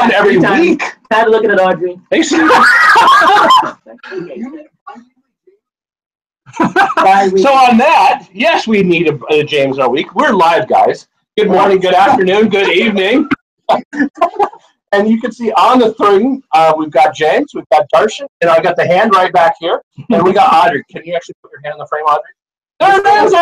on every week. Kind of looking at Audrey. Hey, so on that, yes, we need a James in our week. We're live, guys. Good morning, good afternoon, good evening. And you can see on the screen, we've got James, we've got Darshan, and I got the hand right back here. And we got Audrey. Can you actually put your hand in the frame, Audrey? There it is,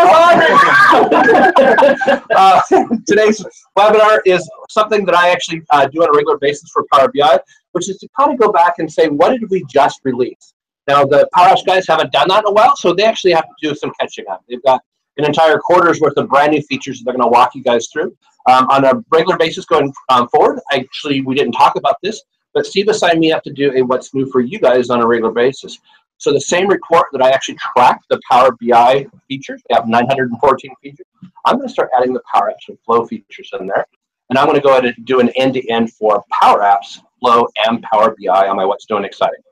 Audrey! Today's webinar is something that I actually do on a regular basis for Power BI, which is to kind of go back and say, what did we just release? Now, the PowerApps guys haven't done that in a while, so they actually have to do some catching up. They've got an entire quarter's worth of brand new features that they're going to walk you guys through. On a regular basis going forward, actually, we didn't talk about this, but Steve assigned me up to do a what's new for you guys on a regular basis. So the same report that I actually track the Power BI features, we have 914 features, I'm going to start adding the PowerApps and Flow features in there. And I'm going to go ahead and do an end-to-end for PowerApps, Flow, and Power BI on my What's New and Exciting.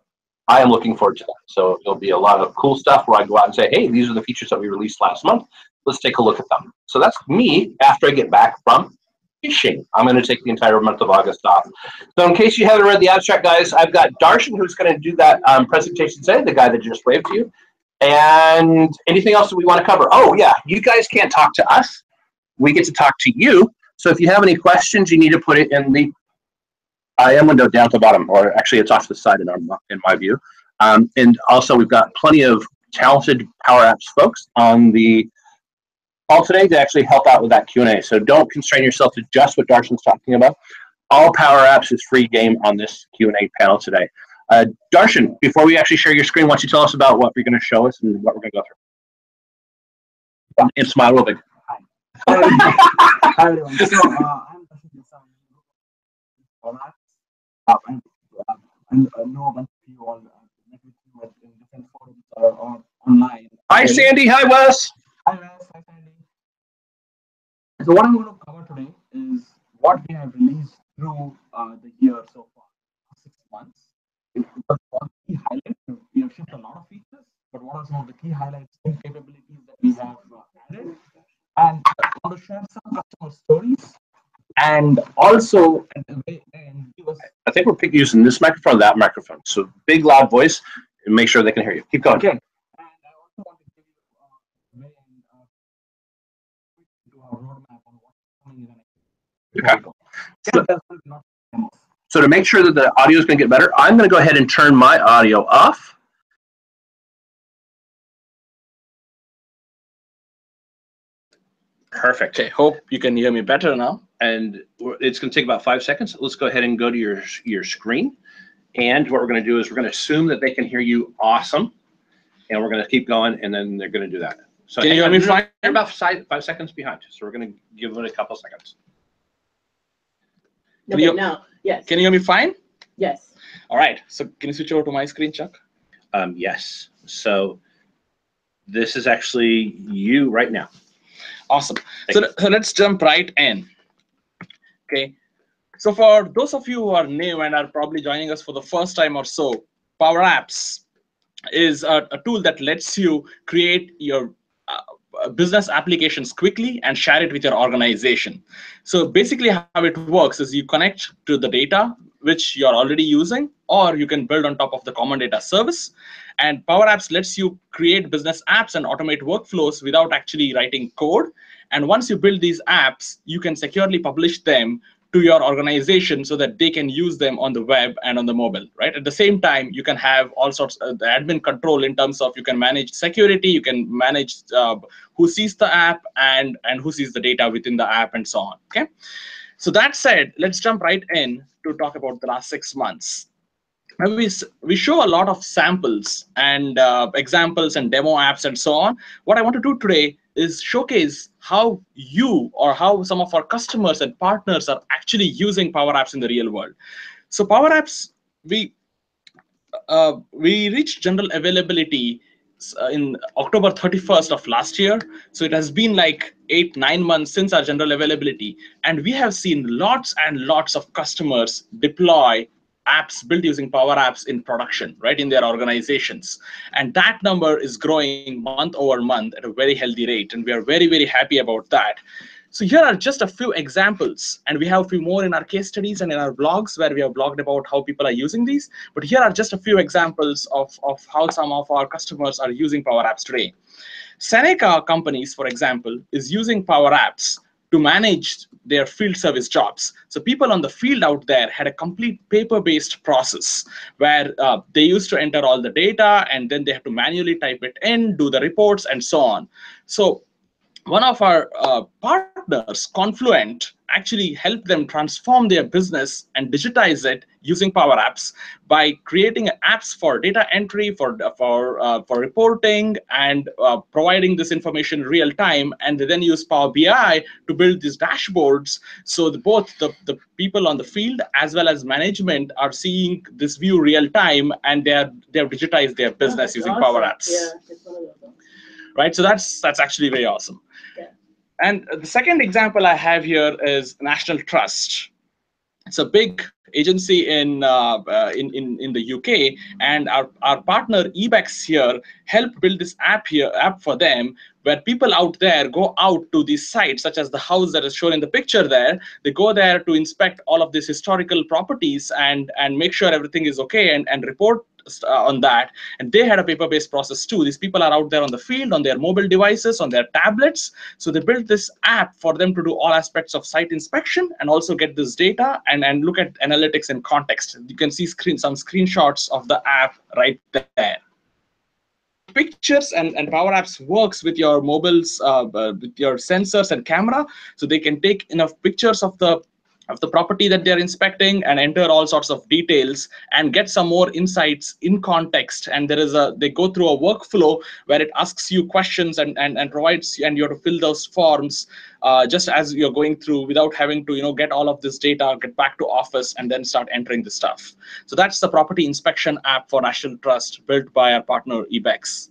I am looking forward to that. So it'll be a lot of cool stuff where I go out and say, hey, these are the features that we released last month. Let's take a look at them. So that's me after I get back from fishing. I'm going to take the entire month of August off. So in case you haven't read the abstract, guys, I've got Darshan who's going to do that presentation today, the guy that just waved to you. And anything else that we want to cover? Oh, yeah, you guys can't talk to us. We get to talk to you. So if you have any questions, you need to put it in the IM window down at the bottom, or actually it's off to the side in my view. And also we've got plenty of talented PowerApps folks on the call today to actually help out with that Q&A. So don't constrain yourself to just what Darshan's talking about. All PowerApps is free game on this Q&A panel today. Darshan, before we actually share your screen, why don't you tell us about what you're going to show us and what we're going to go through? And smile real big. Hi everyone. So I'm and know a bunch of you all met with you in different forums or online. Hi Sandy, hi Wes. Hi Wes, hi Sandy. So what I'm going to cover today is what we have released through the year so far, 6 months. But one key highlight, we have shipped a lot of features, but what are some of the key highlights and capabilities that we have added? And I want to share some customer stories. And also, give us. I think we're using this microphone, that microphone. So big, loud voice, and make sure they can hear you. Keep going. Okay. And I also want to give you a roadmap on what's coming in the next. So to make sure that the audio is going to get better, I'm going to go ahead and turn my audio off. Perfect. Okay, hope you can hear me better now. And it's going to take about 5 seconds. Let's go ahead and go to your screen. And what we're going to do is we're going to assume that they can hear you awesome. And we're going to keep going, and then they're going to do that. So can you hear me fine? About 5 seconds behind. So we're going to give it a couple seconds. Okay, now, yes. Can you hear me fine? Yes. All right. So can you switch over to my screen, Chuck? Yes. So this is actually you right now. Awesome. So let's jump right in. Okay. So for those of you who are new and are probably joining us for the first time or so, PowerApps is a tool that lets you create your business applications quickly and share it with your organization. So basically how it works is you connect to the data which you're already using, or you can build on top of the common data service. And PowerApps lets you create business apps and automate workflows without actually writing code. And once you build these apps, you can securely publish them to your organization so that they can use them on the web and on the mobile, right? At the same time, you can have all sorts of the admin control in terms of you can manage security, you can manage who sees the app and who sees the data within the app and so on, okay? So that said, let's jump right in to talk about the last 6 months. We show a lot of samples and examples and demo apps and so on. What I want to do today is showcase how you or how some of our customers and partners are actually using PowerApps in the real world. So PowerApps, we reached general availability in October 31st of last year. So it has been like 8-9 months since our general availability. And we have seen lots and lots of customers deploy apps built using PowerApps in production, right, in their organizations. And that number is growing month over month at a very healthy rate. And we are very, very happy about that. So here are just a few examples, and we have a few more in our case studies and in our blogs where we have blogged about how people are using these. But here are just a few examples of how some of our customers are using Power Apps today. Seneca companies, for example, is using Power Apps to manage their field service jobs. So people on the field out there had a complete paper-based process where they used to enter all the data, and then they have to manually type it in, do the reports, and so on. So one of our partners, Confluent, actually helped them transform their business and digitize it using Power Apps by creating apps for data entry, for reporting, and providing this information real time. And they then use Power BI to build these dashboards. So both the people on the field as well as management are seeing this view real time, and they have digitized their business using awesome. Power Apps. Yeah, it's one of those. Right, so that's actually very awesome. Yeah. And the second example I have here is National Trust. It's a big agency in the UK, and our partner Ebex here helped build this app for them, where people out there go out to these sites, such as the house that is shown in the picture there. They go there to inspect all of these historical properties and make sure everything is okay, and report on that. And they had a paper-based process too. These people are out there on the field, on their mobile devices, on their tablets. So they built this app for them to do all aspects of site inspection and also get this data and look at analytics in context. You can see some screenshots of the app right there. Pictures and Power Apps works with your mobiles, with your sensors and camera, so they can take enough pictures of the property that they're inspecting and enter all sorts of details and get some more insights in context. And they go through a workflow where it asks you questions and provides, and you have to fill those forms just as you're going through, without having to get all of this data, get back to office, and then start entering the stuff. So that's the property inspection app for National Trust, built by our partner Ebex.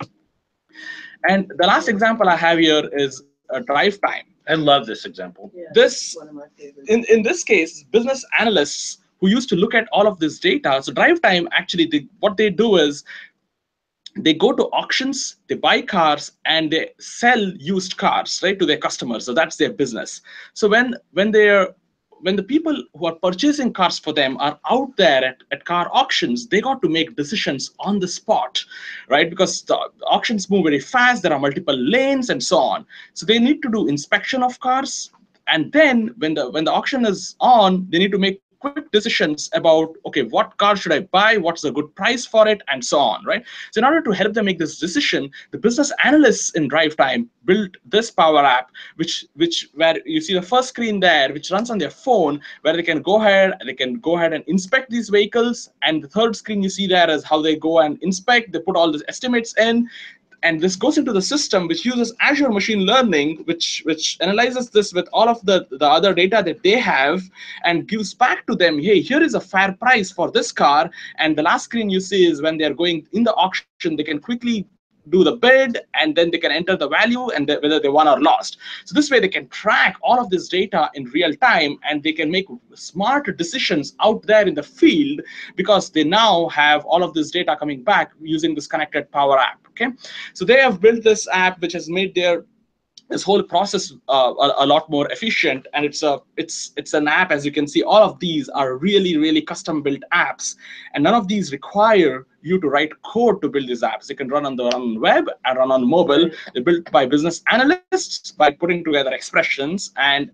And the last example I have here is Drive Time. I love this example. Yeah, This, one of my favorites. in this case, business analysts who used to look at all of this data. So Drive Time, actually, what they do is they go to auctions, they buy cars, and they sell used cars, right, to their customers. So that's their business. So when the people who are purchasing cars for them are out there at car auctions, they got to make decisions on the spot, right? Because the auctions move very fast, there are multiple lanes and so on. So they need to do inspection of cars. And then when the auction is on, they need to make quick decisions about, okay, what car should I buy? What's a good price for it? And so on, right? So in order to help them make this decision, the business analysts in Drive Time built this Power App, where you see the first screen there, which runs on their phone, where they can go ahead and inspect these vehicles. And the third screen you see there is how they go and inspect. They put all the estimates in. And this goes into the system, which uses Azure Machine Learning, which analyzes this with all of the other data that they have and gives back to them, hey, here is a fair price for this car. And the last screen you see is when they're going in the auction, they can quickly do the bid, and then they can enter the value and whether they won or lost. So this way they can track all of this data in real time, and they can make smart decisions out there in the field, because they now have all of this data coming back using this connected Power App. Okay, so they have built this app which has made this whole process a lot more efficient, and it's an app. As you can see, all of these are really custom built apps, and none of these require you to write code to build these apps. They can run on the web and run on mobile. They're built by business analysts by putting together expressions and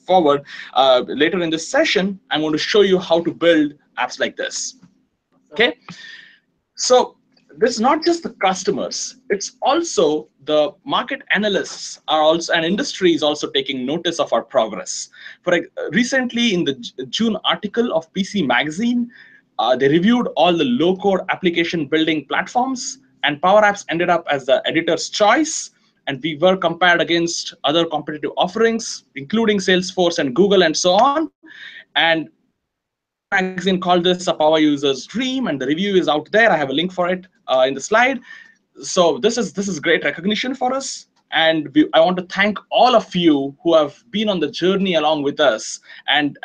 forward. Later in this session, I'm going to show you how to build apps like this. Okay, so this is not just the customers, it's also the market analysts are also, and industry is also taking notice of our progress. Recently in the June article of PC Magazine, they reviewed all the low-code application building platforms, and Power Apps ended up as the editor's choice. And we were compared against other competitive offerings, including Salesforce and Google and so on. And Magazine called this a power user's dream, and the review is out there. I have a link for it in the slide. So this is great recognition for us, and I want to thank all of you who have been on the journey along with us and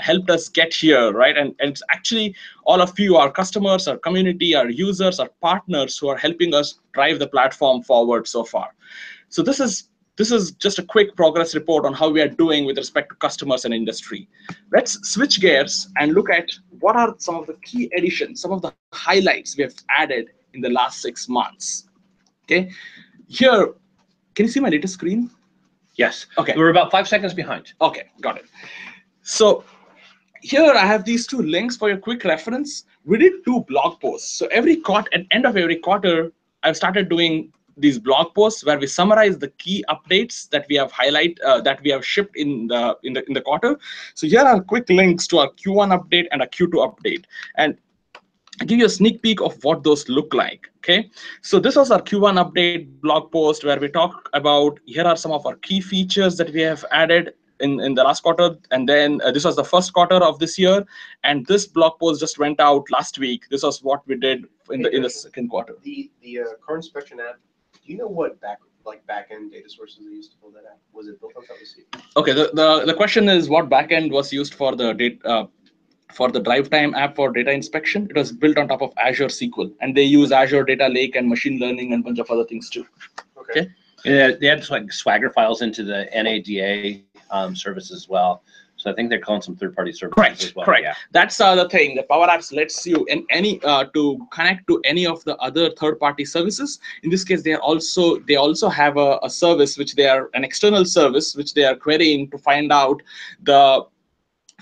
helped us get here, right? And it's actually all of you, our customers, our community, our users, our partners, who are helping us drive the platform forward so far. So this is this is just a quick progress report on how we are doing with respect to customers and industry. Let's switch gears and look at what are some of the key additions, some of the highlights we have added in the last 6 months. Okay, here, can you see my latest screen? Yes. Okay. We're about 5 seconds behind. Okay, got it. So here I have these 2 links for your quick reference. We did 2 blog posts. So at end of every quarter, I've started doing these blog posts where we summarize the key updates that we have that we have shipped in the quarter. So here are quick links to our Q1 update and a Q2 update, and I'll give you a sneak peek of what those look like. Okay, so this was our Q1 update blog post where we talk about, here are some of our key features that we have added in the last quarter, and then this was the first quarter of this year, and this blog post just went out last week. This was what we did in the second quarter. The car inspection app, do you know what backend data sources they used to build that app? Was it built on top of C? Okay, the question is what backend was used for the data for the drive time app for data inspection. It was built on top of Azure SQL, and they use Azure Data Lake and machine learning and a bunch of other things too. Okay. Yeah, they had like Swagger files into the NADA service as well. So I think they're calling some third-party services as well. Correct. Yeah. That's the thing. The PowerApps lets you to connect to any of the other third-party services. In this case, they also have a service which they are an external service which they are querying to find out the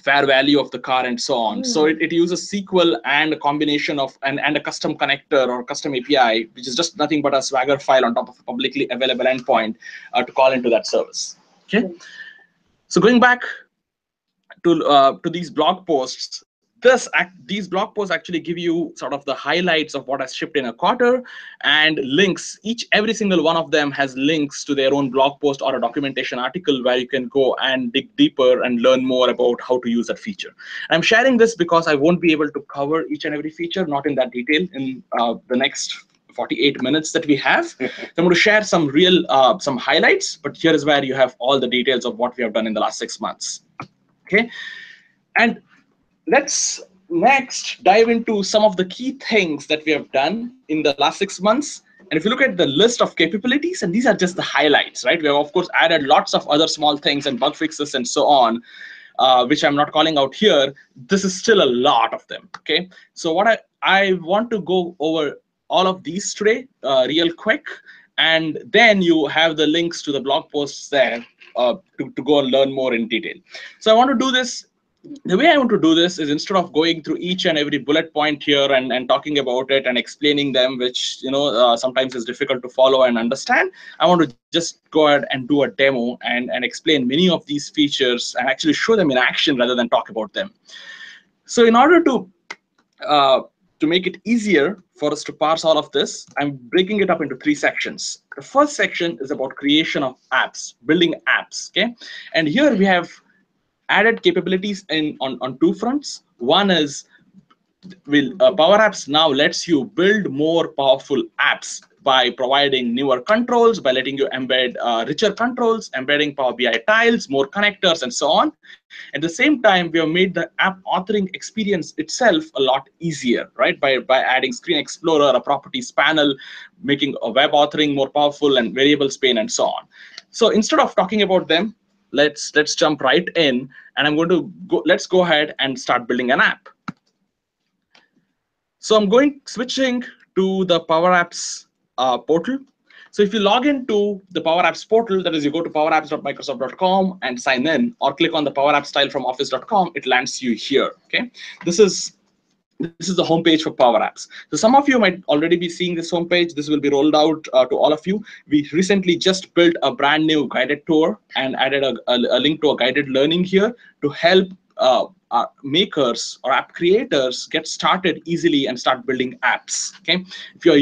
fair value of the car and so on. So it uses SQL and a combination of and a custom connector or custom API, which is just nothing but a Swagger file on top of a publicly available endpoint to call into that service. Okay. So going back to these blog posts, these blog posts actually give you sort of the highlights of what has shipped in a quarter and links. Every single one of them has links to their own blog post or a documentation article where you can go and dig deeper and learn more about how to use that feature. I'm sharing this because I won't be able to cover each and every feature, not in that detail, in the next 48 minutes that we have. So I'm going to share some some highlights, but here is where you have all the details of what we have done in the last 6 months. Okay, and let's next dive into some of the key things that we have done in the last 6 months. And if you look at the list of capabilities, and these are just the highlights, right? We have, of course, added lots of other small things and bug fixes and so on, which I'm not calling out here. This is still a lot of them, okay? So what I want to go over all of these today real quick, and then you have the links to the blog posts there to go and learn more in detail. So I want to do this. The way I want to do this is, instead of going through each and every bullet point here and talking about it and explaining them, which sometimes is difficult to follow and understand, I want to just go ahead and do a demo and explain many of these features and actually show them in action rather than talk about them. So in order to make it easier for us to parse all of this, I'm breaking it up into 3 sections. The first section is about creation of apps, building apps, okay? And here we have added capabilities on 2 fronts. One is PowerApps now lets you build more powerful apps by providing newer controls, by letting you embed richer controls, embedding Power BI tiles, more connectors, and so on. At the same time, we have made the app authoring experience itself a lot easier, right? By adding Screen Explorer, a properties panel, making a web authoring more powerful, and variables pane, and so on. So instead of talking about them, let's jump right in, and I'm going to let's go ahead and start building an app. So I'm switching to the PowerApps portal. So if you log into the PowerApps portal, that is, you go to powerapps.microsoft.com and sign in, or click on the PowerApps tile from office.com, it lands you here. Okay, this is the homepage for PowerApps. So some of you might already be seeing this homepage. This will be rolled out to all of you. We recently just built a brand new guided tour and added a link to a guided learning here to help makers or app creators get started easily and start building apps. Okay, if you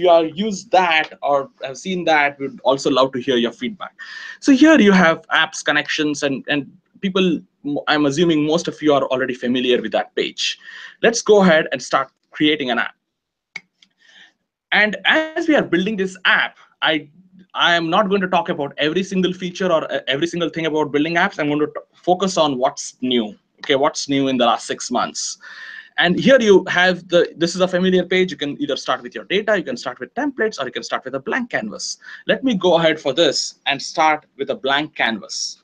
are used that or have seen that, we'd also love to hear your feedback. So here you have apps, connections, and people. I'm assuming most of you are already familiar with that page. Let's go ahead and start creating an app. And as we are building this app, I am not going to talk about every single feature or every single thing about building apps. I'm going to focus on what's new. Okay, what's new in the last 6 months. And here you have this is a familiar page. You can either start with your data, you can start with templates, or you can start with a blank canvas. Let me go ahead for this and start with a blank canvas.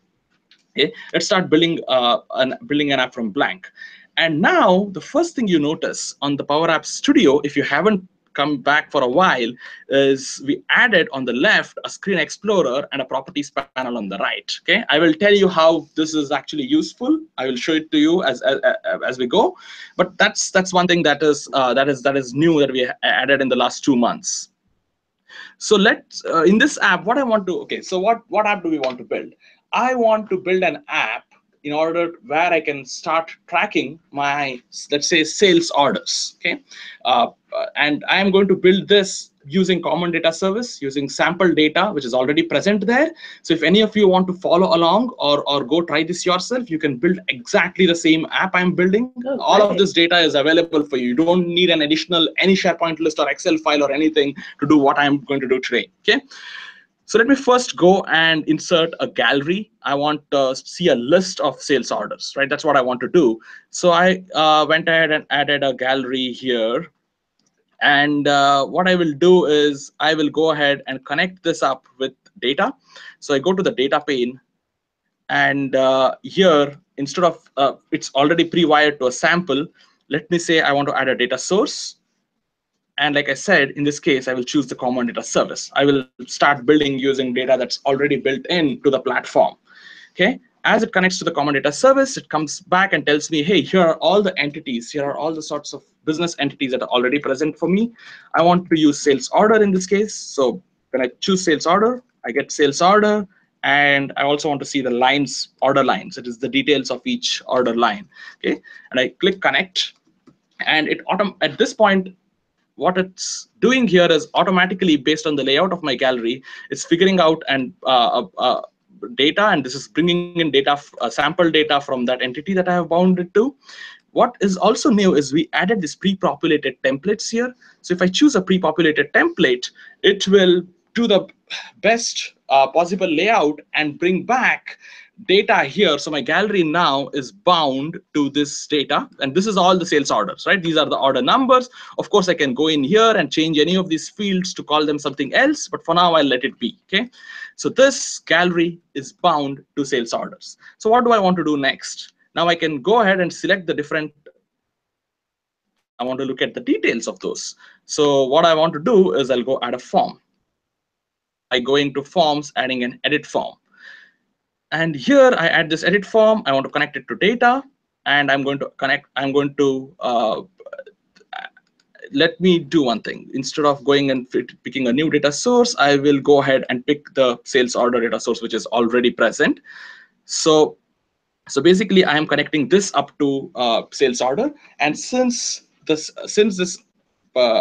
Okay, let's start building an app from blank. And now the first thing you notice on the Power Apps Studio, if you haven't come back for a while, is we added on the left a screen explorer and a properties panel on the right. Okay, I will tell you how this is actually useful. I will show it to you as we go. But that's one thing that is new that we added in the last 2 months. So let's in this app, what I want to so what app do we want to build? I want to build an app in order where I can start tracking my, let's say, sales orders. Okay, and I am going to build this using common data service, using sample data which is already present there. So if any of you want to follow along or go try this yourself, you can build exactly the same app I'm building. All of this data is available for you. You don't need an additional any SharePoint list or Excel file or anything to do what I'm going to do today. Okay. So let me first go and insert a gallery. I want to see a list of sales orders, right? That's what I want to do. So I went ahead and added a gallery here. And what I will do is I will go ahead and connect this up with data. So I go to the data pane. And here, instead of it's already pre-wired to a sample, let me say I want to add a data source. And like I said, in this case, I will choose the common data service. I will start building using data that's already built into the platform. Okay. As it connects to the common data service, it comes back and tells me, hey, here are all the entities. Here are all the sorts of business entities that are already present for me. I want to use sales order in this case. So when I choose sales order, I get sales order. And I also want to see the lines, order lines. It is the details of each order line. Okay. And I click connect. And it at this point, what it's doing here is automatically, based on the layout of my gallery, it's figuring out and data, and this is bringing in data, sample data from that entity that I have bound it to. What is also new is we added this pre-populated templates here. So if I choose a pre-populated template, it will do the best possible layout and bring back data here. So my gallery now is bound to this data, and this is all the sales orders, right? These are the order numbers. Of course, I can go in here and change any of these fields to call them something else, but for now I'll let it be. Okay, so this gallery is bound to sales orders. So what do I want to do next? Now I can go ahead and select the different. I want to look at the details of those. So what I want to do is I'll go add a form. I go into forms, adding an edit form. And here I add this edit form. I want to connect it to data, and I'm going to let me do one thing. Instead of going and picking a new data source, I will go ahead and pick the sales order data source, which is already present. So basically, I am connecting this up to sales order. And since this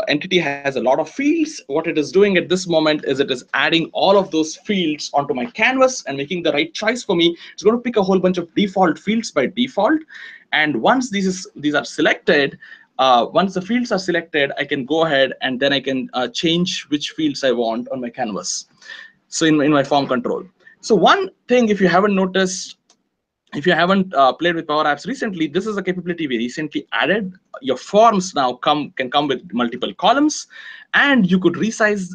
entity has a lot of fields, what it is doing at this moment is it is adding all of those fields onto my canvas and making the right choice for me. It's going to pick a whole bunch of default fields by default. And once these are selected, once the fields are selected, I can go ahead and then I can change which fields I want on my canvas. So in my form control. So one thing, if you haven't noticed, if you haven't played with Power Apps recently, this is a capability we recently added. Your forms now can come with multiple columns, and you could resize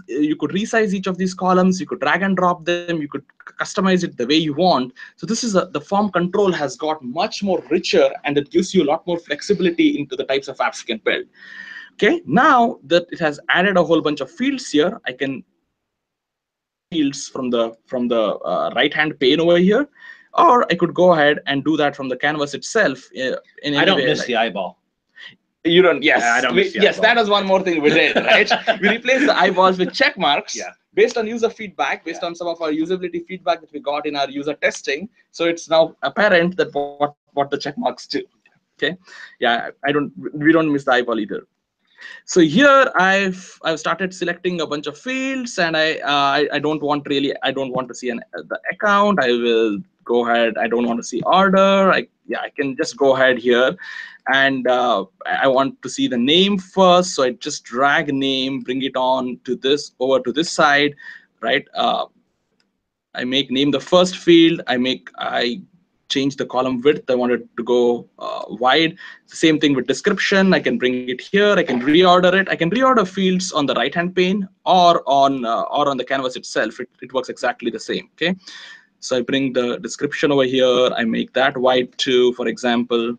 each of these columns. You could drag and drop them. You could customize it the way you want. So this is the form control has got much more richer, and it gives you a lot more flexibility into the types of apps you can build. Okay, now that it has added a whole bunch of fields here, I can fields from the right hand pane over here. Or I could go ahead and do that from the canvas itself. I don't miss the eyeball. You don't. Yes. I don't miss the yes. eyeball. That is one more thing we did, right? We replaced the eyeballs with check marks. Yeah. Based on user feedback, based on some of our usability feedback that we got in our user testing. So it's now apparent that what the check marks do. Okay. Yeah. We don't miss the eyeball either. So here I've started selecting a bunch of fields, and I don't want to see the account. I will go ahead. I don't want to see order. I can just go ahead here, and I want to see the name first. So I just drag name, bring it on to this over to this side, right? I make name the first field. I change the column width. I want it to go wide. Same thing with description. I can bring it here. I can reorder it. I can reorder fields on the right-hand pane or on the canvas itself. It works exactly the same. Okay. So I bring the description over here. I make that wide too, for example.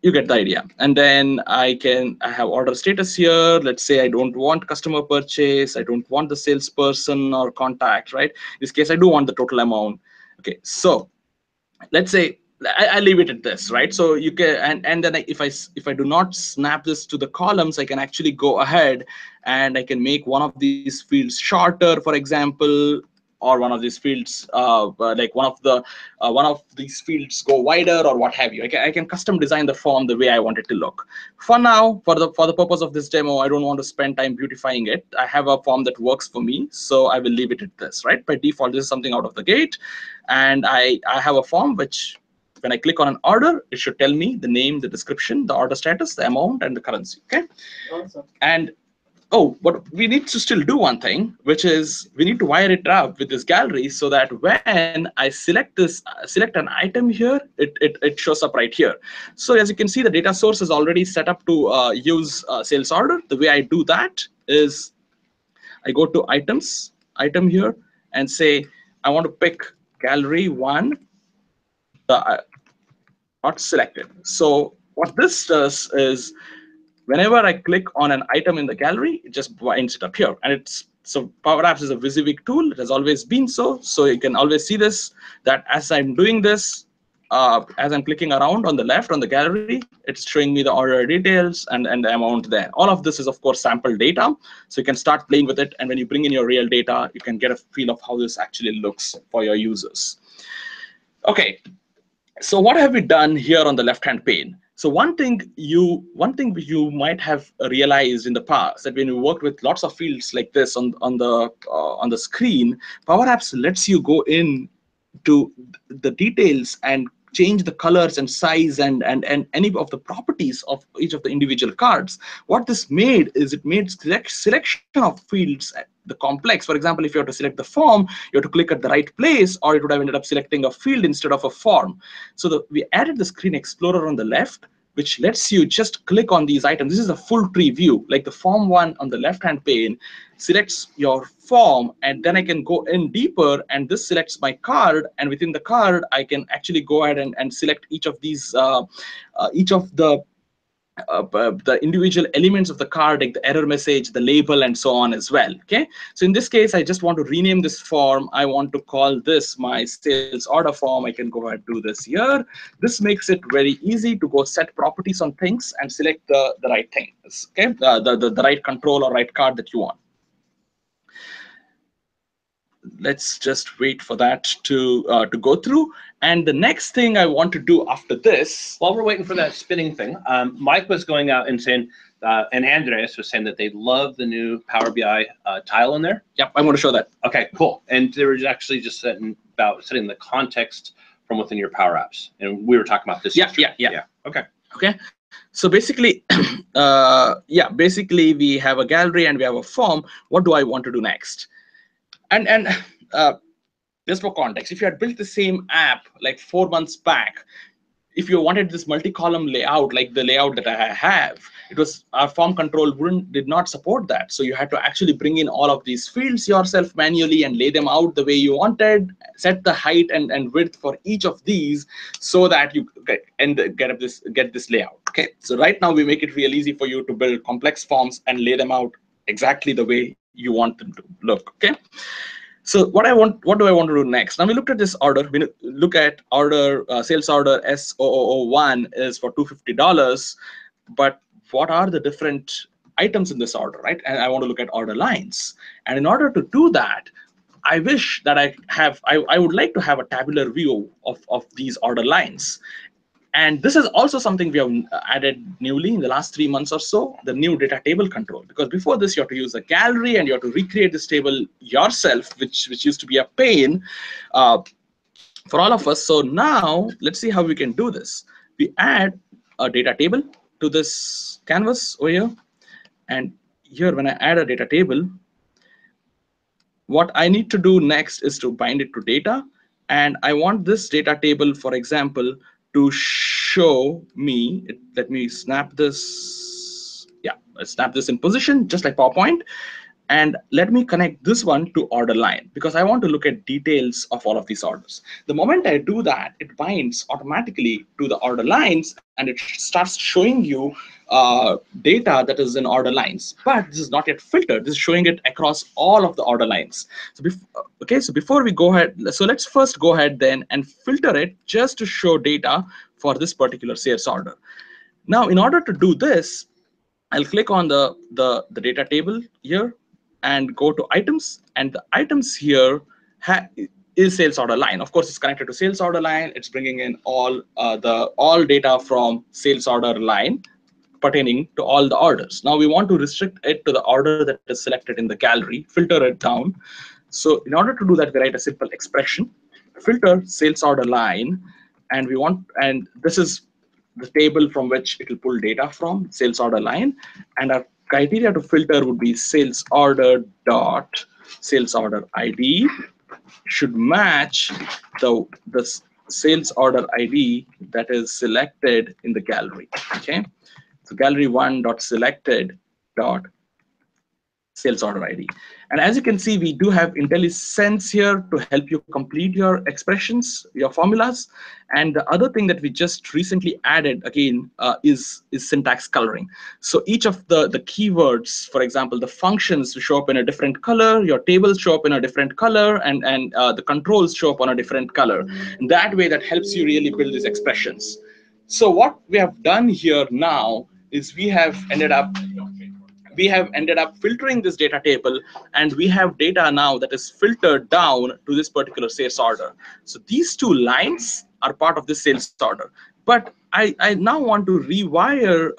You get the idea. And then I have order status here. Let's say I don't want customer purchase. I don't want the salesperson or contact, right? In this case, I do want the total amount. Okay, so let's say I leave it at this, right? So you can, and then if I do not snap this to the columns, I can actually go ahead and I can make one of these fields shorter, for example, or one of these fields, like one of these fields go wider or what have you. I can custom design the form the way I want it to look. For now, for the purpose of this demo, I don't want to spend time beautifying it. I have a form that works for me, so I will leave it at this, right? By default, this is something out of the gate, and I have a form which, when I click on an order, it should tell me the name, the description, the order status, the amount, and the currency. Okay. Awesome. And oh, but we need to still do one thing, which is we need to wire it up with this gallery so that when I select an item here, it shows up right here. So as you can see, the data source is already set up to use sales order. The way I do that is I go to item here, and say I want to pick gallery 1, not selected. So what this does is, whenever I click on an item in the gallery, it just binds it up here. And so PowerApps is a WYSIWYG tool. It has always been so. So you can always see this, that as I'm doing this, as I'm clicking around on the left on the gallery, it's showing me the order details and the amount there. All of this is, of course, sample data. So you can start playing with it. And when you bring in your real data, you can get a feel of how this actually looks for your users. OK, so what have we done here on the left-hand pane? So one thing you might have realized in the past, that when you worked with lots of fields like this on the screen, PowerApps lets you go in to the details and change the colors and size and any of the properties of each of the individual cards. What this made is it made selection of fields the complex. For example, if you have to select the form, you have to click at the right place, or it would have ended up selecting a field instead of a form. So we added the Screen Explorer on the left, which lets you just click on these items. This is a full tree view, like the form one on the left-hand pane selects your form, and then I can go in deeper, and this selects my card, and within the card, I can actually go ahead and select each of these, each of the individual elements of the card, like the error message, the label, and so on as well. Okay, so in this case, I just want to rename this form. I want to call this my sales order form. I can go ahead and do this here. This makes it very easy to go set properties on things and select the right things. Okay, the right control or right card that you want. Let's just wait for that to go through. And the next thing I want to do after this, while we're waiting for that spinning thing, Mike was going out and saying, and Andreas was saying that they love the new Power BI tile in there. Yep, I'm going to show that. Okay, cool. And they were actually just setting the context from within your Power Apps, and we were talking about this. Yeah. Okay. So basically, basically we have a gallery and we have a form. What do I want to do next? And just for context, if you had built the same app like 4 months back, if you wanted this multi-column layout, like the layout that I have, it was our form control did not support that. So you had to actually bring in all of these fields yourself manually and lay them out the way you wanted, set the height and width for each of these so that you get this layout. Okay, so right now we make it real easy for you to build complex forms and lay them out exactly the way you want them to look. Okay. So what do I want to do next? Now we looked at this order. We look at order, sales order S0001 is for $250, but what are the different items in this order, right? And I want to look at order lines. And in order to do that, I wish that I would like to have a tabular view of these order lines. And this is also something we have added newly in the last 3 months or so, the new data table control. Because before this, you have to use a gallery and you have to recreate this table yourself, which used to be a pain for all of us. So now let's see how we can do this. We add a data table to this canvas over here. And here, when I add a data table, what I need to do next is to bind it to data. and I want this data table, for example, to show me, let me snap this, yeah, let's snap this in position, just like PowerPoint. And let me connect this one to order line, because I want to look at details of all of these orders. The moment I do that, it binds automatically to the order lines, and it starts showing you data that is in order lines. But this is not yet filtered. This is showing it across all of the order lines. So okay, so before we go ahead, so let's first go ahead then and filter it just to show data for this particular sales order. Now, in order to do this, I'll click on the data table here and go to items, and the items here is sales order line. Of course, it's connected to sales order line. It's bringing in all data from sales order line pertaining to all the orders. Now we want to restrict it to the order that is selected in the gallery, filter it down. So in order to do that, we write a simple expression, filter sales order line, and this is the table from which it will pull data from, sales order line, and our criteria to filter would be sales order dot sales order ID should match the sales order ID that is selected in the gallery. Okay, so gallery one dot selected dot sales order ID. And as you can see, we do have IntelliSense here to help you complete your expressions, your formulas. And the other thing that we just recently added again is syntax coloring. So each of the keywords, for example, the functions show up in a different color, your tables show up in a different color, and the controls show up on a different color. And that way, that helps you really build these expressions. So what we have done here now is we have ended up filtering this data table, and we have data now that is filtered down to this particular sales order. So these two lines are part of this sales order. But I now want to rewire,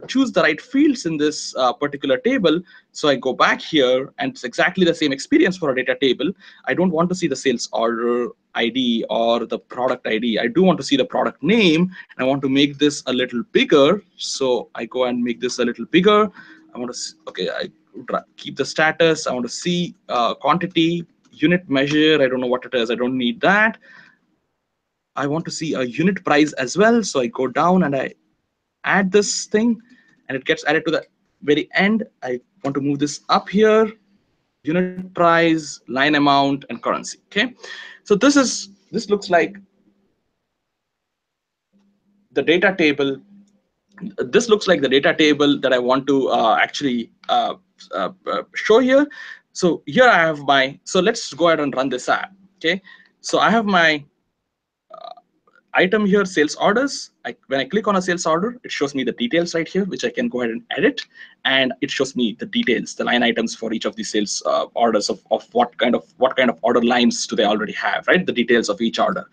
choose the right fields in this particular table. So I go back here, and it's exactly the same experience for a data table. I don't want to see the sales order ID or the product ID. I do want to see the product name, and I want to make this a little bigger. So I go and make this a little bigger. I want to see, okay, I keep the status. I want to see quantity, unit measure. I don't know what it is. I don't need that. I want to see a unit price as well. So I go down and I add this thing, and it gets added to the very end. I want to move this up here, unit price, line amount, and currency. Okay, so this looks like the data table. This looks like the data table that I want to actually show here. So here I have so let's go ahead and run this app. Okay, so I have my item here, sales orders. When I click on a sales order, it shows me the details right here, which I can go ahead and edit, and it shows me the details, the line items for each of these sales orders of what kind of order lines do they already have, right? The details of each order.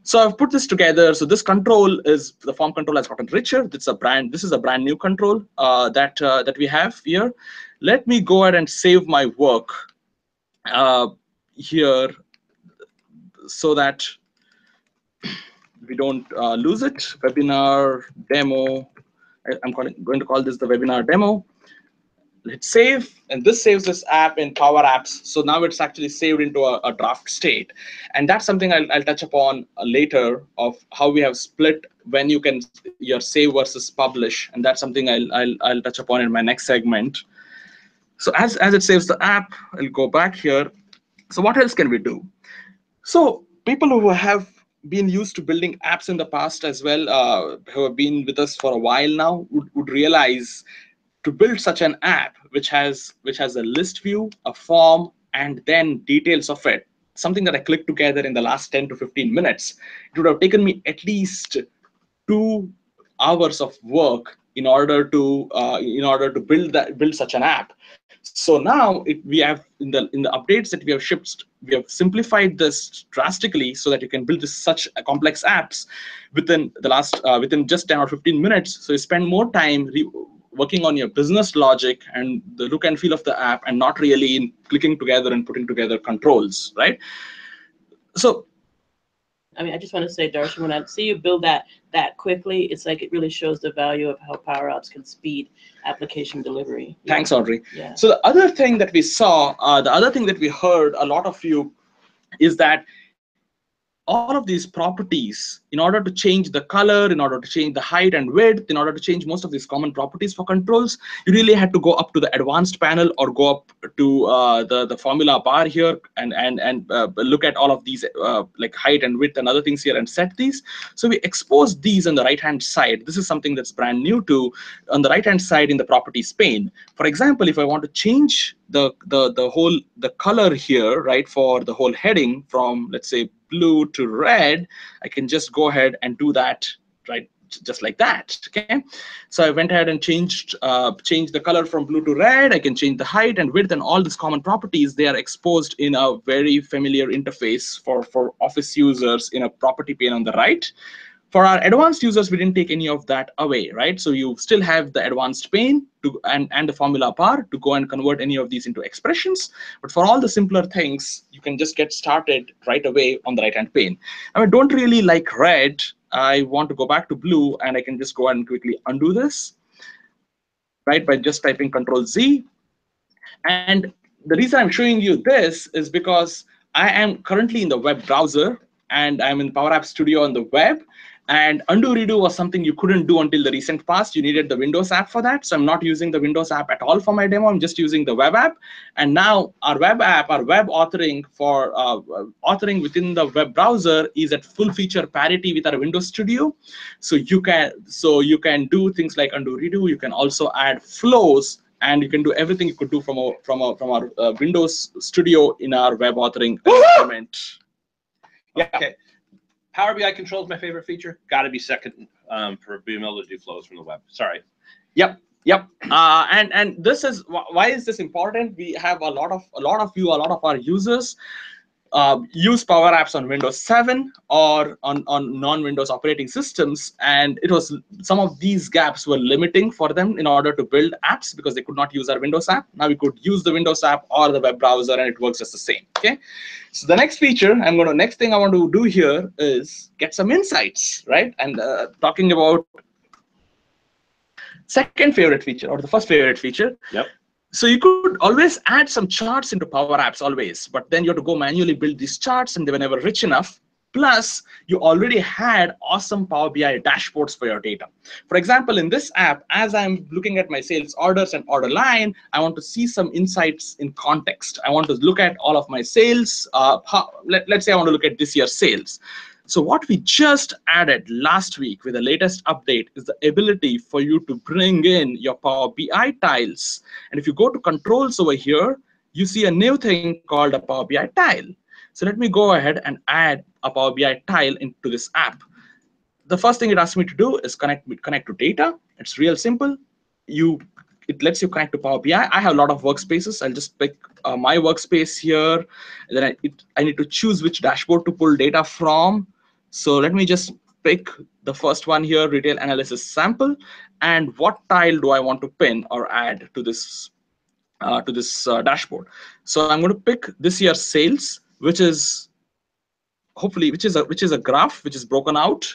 So I've put this together. So this control is, the form control has gotten richer. This is a brand new control that we have here. Let me go ahead and save my work here so that we don't lose it. Webinar demo. I'm going to call this the webinar demo. Hit save, and this saves this app in PowerApps. So now it's actually saved into a draft state, and that's something I'll touch upon later, of how we have split when you can your save versus publish, and that's something I'll touch upon in my next segment. So as it saves the app, I'll go back here. So what else can we do? So people who have been used to building apps in the past as well, who have been with us for a while now, would realize to build such an app which has a list view, a form, and then details of it, something that I clicked together in the last 10 to 15 minutes, it would have taken me at least 2 hours of work in order to build such an app. So now we have in the updates that we have shipped, we have simplified this drastically so that you can build such complex apps within just 10 or 15 minutes. So you spend more time working on your business logic and the look and feel of the app, and not really in clicking together and putting together controls, right? So I mean, I just want to say, Darshan, when I see you build that quickly, it's like it really shows the value of how PowerApps can speed application delivery. Thanks, Audrey. Yeah. So the other thing that we saw, the other thing that we heard a lot of you, is that all of these properties, in order to change the color, in order to change the height and width, in order to change most of these common properties for controls, you really had to go up to the advanced panel or go up to the formula bar here and look at all of these like height and width and other things here and set these. So we exposed these on the right hand side. This is something that's brand new to on the right hand side in the properties pane. For example, if I want to change the color here, right, for the whole heading from, let's say, blue to red, I can just go ahead and do that, right, just like that. Okay, so I went ahead and changed the color from blue to red. I can change the height and width and all these common properties. They are exposed in a very familiar interface for Office users in a property pane on the right. For our advanced users, we didn't take any of that away, right? So you still have the advanced pane and the formula bar to go and convert any of these into expressions. But for all the simpler things, you can just get started right away on the right-hand pane. I don't really like red. I want to go back to blue, and I can just go ahead and quickly undo this, right, by just typing Control-Z. And the reason I'm showing you this is because I am currently in the web browser, and I'm in PowerApps Studio on the web. And undo redo was something you couldn't do until the recent past. You needed the Windows app for that. So I'm not using the Windows app at all for my demo. I'm just using the web app. And now our web app, our web authoring for authoring within the web browser is at full feature parity with our Windows Studio. So you can do things like undo redo. You can also add flows, and you can do everything you could do from our Windows Studio in our web authoring environment. Yeah. Okay. Power BI control is my favorite feature. Got to be second for being able to do flows from the web. Sorry. Yep. And this is why is this important? We have a lot of our users use PowerApps on Windows 7 or on non-Windows operating systems, and it was some of these gaps were limiting for them in order to build apps because they could not use our Windows app. Now we could use the Windows app or the web browser, and it works just the same. Okay, so the next feature next thing I want to do here is get some insights, right? And talking about second favorite feature or the first favorite feature. Yep. So you could always add some charts into PowerApps always, but then you have to go manually build these charts, and they were never rich enough. Plus, you already had awesome Power BI dashboards for your data. For example, in this app, as I'm looking at my sales orders and order line, I want to see some insights in context. I want to look at all of my sales. Let's say I want to look at this year's sales. So what we just added last week with the latest update is the ability for you to bring in your Power BI tiles. And if you go to controls over here, you see a new thing called a Power BI tile. So let me go ahead and add a Power BI tile into this app. The first thing it asks me to do is connect to data. It's real simple. It lets you connect to Power BI. I have a lot of workspaces. I'll just pick my workspace here. And then I need to choose which dashboard to pull data from. So let me just pick the first one here, retail analysis sample. And what tile do I want to pin or add to this dashboard? So I'm going to pick this year's sales, which is a graph which is broken out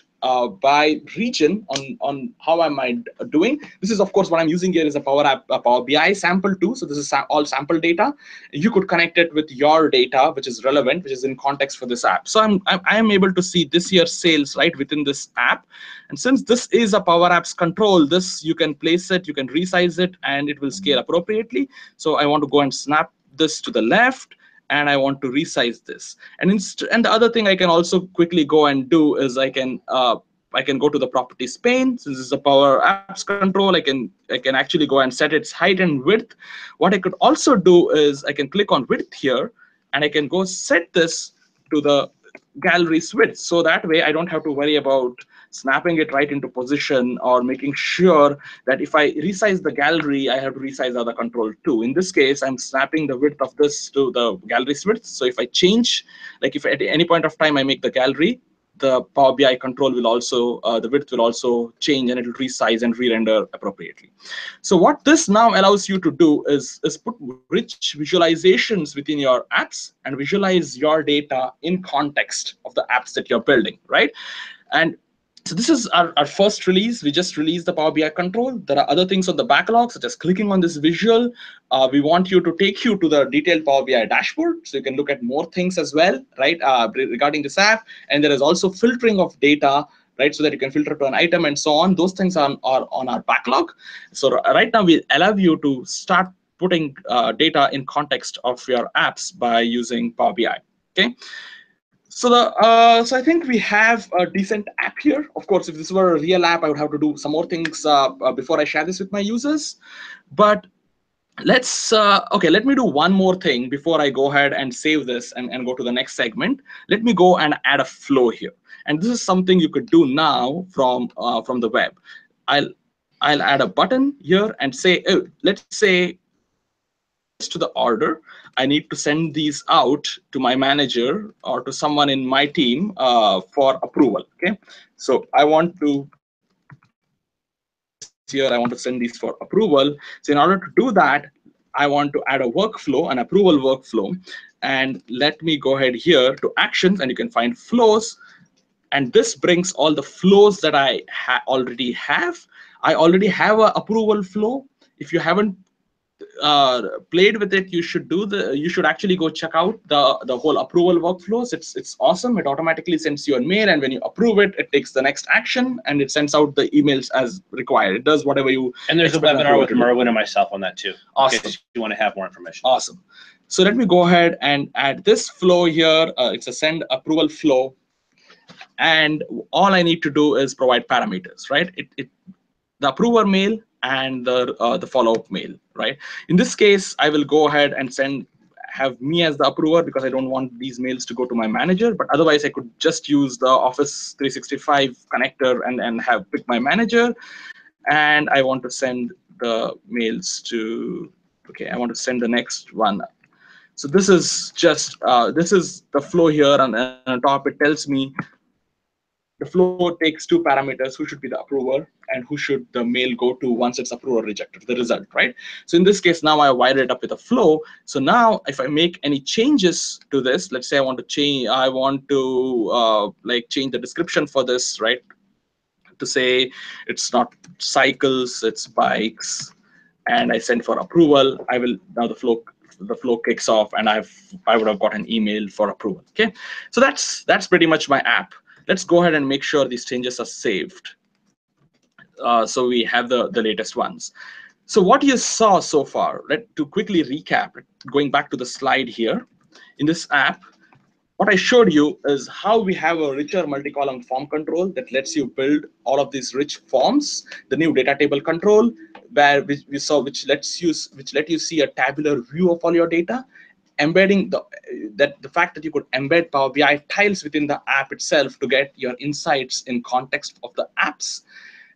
by region on how am I doing. This is, of course, what I'm using here is a Power BI sample too. So this is all sample data. You could connect it with your data, which is relevant, which is in context for this app. So I am able to see this year's sales right within this app. And since this is a PowerApps control, this you can place it, you can resize it, and it will scale appropriately. So I want to go and snap this to the left, and I want to resize this. And the other thing I can also quickly go and do is I can go to the properties pane. Since this is a PowerApps control, I can actually go and set its height and width. What I could also do is I can click on width here, and I can go set this to the gallery's width. So that way I don't have to worry about snapping it right into position or making sure that if I resize the gallery, I have to resize other control too. In this case, I'm snapping the width of this to the gallery's width. So if I change, like if at any point of time I make the gallery, the Power BI control will also, the width will also change, and it will resize and re-render appropriately. So what this now allows you to do is put rich visualizations within your apps and visualize your data in context of the apps that you're building, right? And So this is our first release. We just released the Power BI control. There are other things on the backlog, such as clicking on this visual. We want you to take you to the detailed Power BI dashboard, so you can look at more things as well, right, regarding this app. And there is also filtering of data, right, so that you can filter to an item and so on. Those things are on our backlog. So right now we allow you to start putting data in context of your apps by using Power BI. Okay. So so I think we have a decent app here. Of course, if this were a real app, I would have to do some more things before I share this with my users. But let's okay, let me do one more thing before I go ahead and save this and go to the next segment. Let me go and add a flow here. And this is something you could do now from the web. I'll add a button here and say, oh, let's say to the order, I need to send these out to my manager or to someone in my team for approval. Okay, so I want to here, I want to send these for approval. So in order to do that, I want to add a workflow, an approval workflow. And let me go ahead here to actions, and you can find flows. And this brings all the flows that I already have. I already have an approval flow. If you haven't played with it, you should actually go check out the whole approval workflows. It's awesome. It automatically sends you a mail, and when you approve it, it takes the next action and it sends out the emails as required. It does whatever you. And there's a webinar with Merwin and myself on that too. Awesome. In case you want to have more information. Awesome. So let me go ahead and add this flow here. It's a send approval flow, and all I need to do is provide parameters, right? The approver mail and the follow-up mail, right? In this case, I will go ahead and have me as the approver because I don't want these mails to go to my manager. But otherwise, I could just use the Office 365 connector and have pick my manager. And I want to send the mails to, okay, I want to send the next one. So this is just, this is the flow here, and on top it tells me the flow takes two parameters: who should be the approver and who should the mail go to once it's approved or rejected, the result, right? So in this case, now I wired it up with a flow. So now if I make any changes to this, let's say I want to change, I want to like change the description for this, right? To say it's not cycles, it's bikes, and I send for approval, I will now the flow kicks off, and I would have got an email for approval. Okay, so that's pretty much my app. Let's go ahead and make sure these changes are saved. So we have the latest ones. So what you saw so far, to quickly recap, going back to the slide here, in this app, what I showed you is how we have a richer multi-column form control that lets you build all of these rich forms. The new data table control, where we saw, which let you see a tabular view of all your data. Embedding the fact that you could embed Power BI tiles within the app itself to get your insights in context of the apps.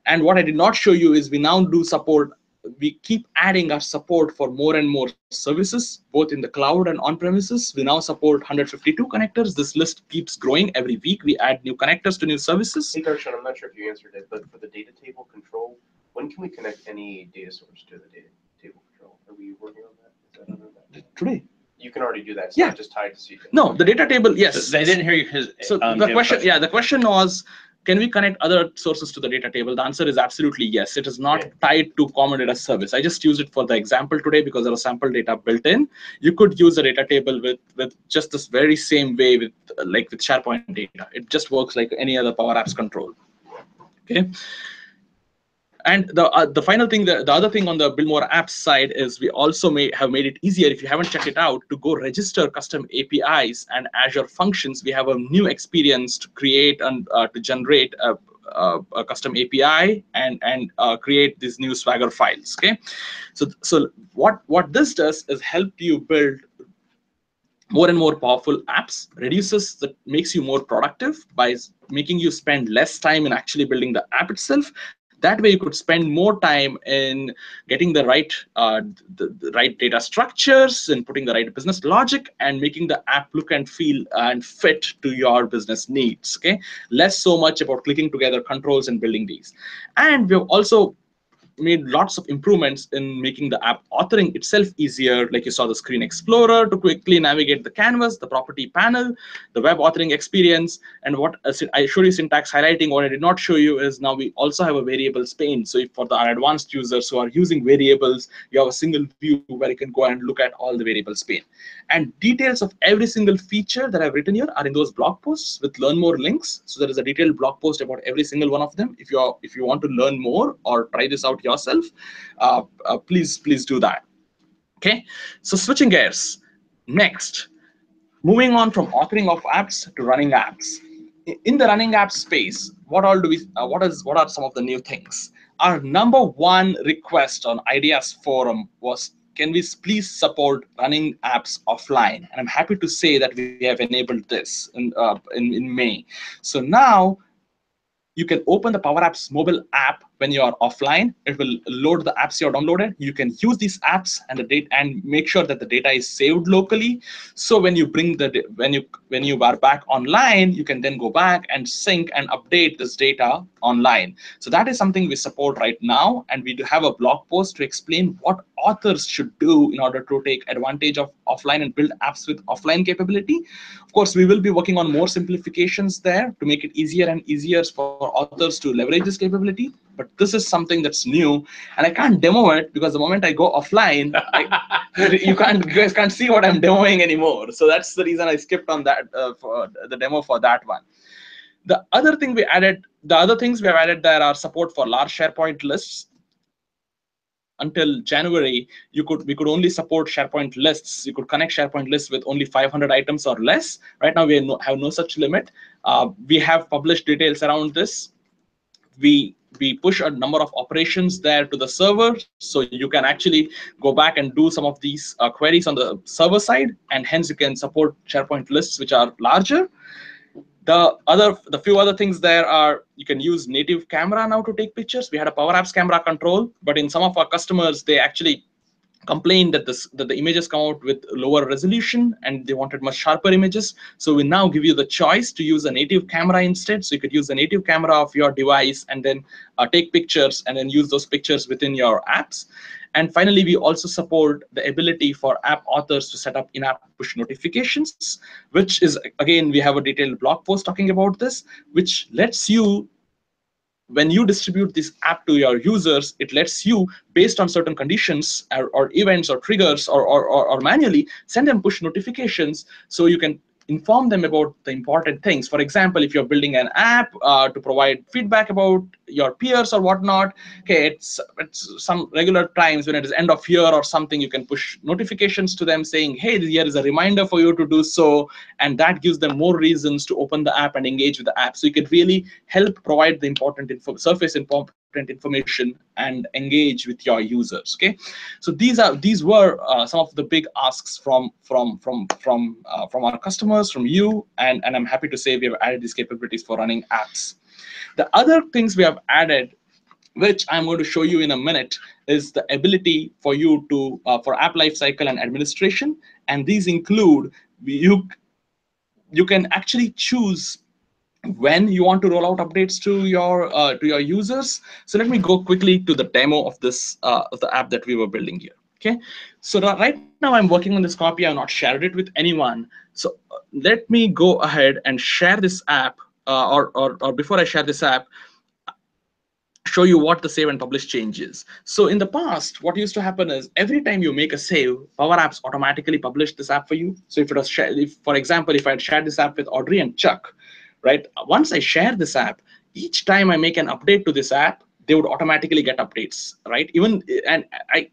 And what I did not show you is we now do support. We keep adding our support for more and more services, both in the cloud and on-premises. We now support 152 connectors. This list keeps growing every week. We add new connectors to new services. Hey, Darshan, I'm not sure if you answered it, but for the data table control, when can we connect any data source to the data table control? Are we working on that? Is that under that? Today. You can already do that. It's Yeah. not just tied to CJ. No, the data table, yes. They didn't hear you because So the question was, can we connect other sources to the data table? The answer is absolutely yes. It is not tied to common data service. I just used it for the example today because there was sample data built in. You could use a data table with just this very same way with SharePoint data. It just works like any other Power Apps control. Okay. And the final thing, the other thing on the Build More Apps side is we also have made it easier, if you haven't checked it out, to go register custom APIs and Azure functions. We have a new experience to create and to generate a custom API and create these new Swagger files. Okay, so what this does is help you build more and more powerful apps, makes you more productive by making you spend less time in actually building the app itself. That way, you could spend more time in getting the right data structures and putting the right business logic and making the app look and feel and fit to your business needs. Okay, less so much about clicking together controls and building these. And we've also made lots of improvements in making the app authoring itself easier. Like you saw the Screen Explorer to quickly navigate the canvas, the property panel, the web authoring experience, and what I showed you syntax highlighting. What I did not show you is now we also have a variables pane. So if for the advanced users who are using variables, you have a single view where you can go and look at all the variables pane. And details of every single feature that I've written here are in those blog posts with learn more links. So there is a detailed blog post about every single one of them. If you want to learn more or try this out yourself, please do that. Okay, so switching gears. Next, moving on from authoring of apps to running apps. In the running app space, what all do we? What are some of the new things? Our number one request on Ideas Forum was, can we please support running apps offline? And I'm happy to say that we have enabled this in May. So now you can open the PowerApps mobile app when you are offline. It will load the apps you have downloaded. You can use these apps and the data and make sure that the data is saved locally. So when you bring the when you are back online, you can then go back and sync and update this data online. So that is something we support right now, and we do have a blog post to explain what authors should do in order to take advantage of offline and build apps with offline capability. Of course, we will be working on more simplifications there to make it easier and easier for authors to leverage this capability. But this is something that's new, and I can't demo it because the moment I go offline, you guys can't see what I'm demoing anymore. So that's the reason I skipped on that for the demo for that one. The other thing we added, the other things we have added there are support for large SharePoint lists. Until January, we could only support SharePoint lists. You could connect SharePoint lists with only 500 items or less. Right now, we have no such limit. We have published details around this. We push a number of operations there to the server, so you can actually go back and do some of these queries on the server side, and hence you can support SharePoint lists which are larger. The few other things there are, you can use native camera now to take pictures. We had a PowerApps camera control, but in some of our customers, they actually complained that the images come out with lower resolution and they wanted much sharper images. So we now give you the choice to use a native camera instead. So you could use the native camera of your device and then take pictures and then use those pictures within your apps. And finally, we also support the ability for app authors to set up in-app push notifications, which is, again, we have a detailed blog post talking about this, which lets you, when you distribute this app to your users, it lets you, based on certain conditions or events or triggers or manually, send them push notifications so you can inform them about the important things. For example, if you're building an app to provide feedback about your peers or whatnot, okay, it's some regular times when it is end of year or something, you can push notifications to them saying, hey, here is a reminder for you to do so, and that gives them more reasons to open the app and engage with the app. So you could really help provide the important surface important information and engage with your users. Okay, so these were some of the big asks from our customers, from you, and I'm happy to say we have added these capabilities for running apps. The other things we have added, which I'm going to show you in a minute, is the ability for you to for app lifecycle and administration, and these include you can actually choose when you want to roll out updates to your users. So let me go quickly to the demo of this of the app that we were building here. Okay, so right now I'm working on this copy. I've not shared it with anyone. So let me go ahead and share this app, or before I share this app, show you what the save and publish changes. So in the past, what used to happen is every time you make a save, PowerApps automatically published this app for you. So if it was for example, if I had shared this app with Audrey and Chuck, right? Once I share this app, each time I make an update to this app, they would automatically get updates, right? And I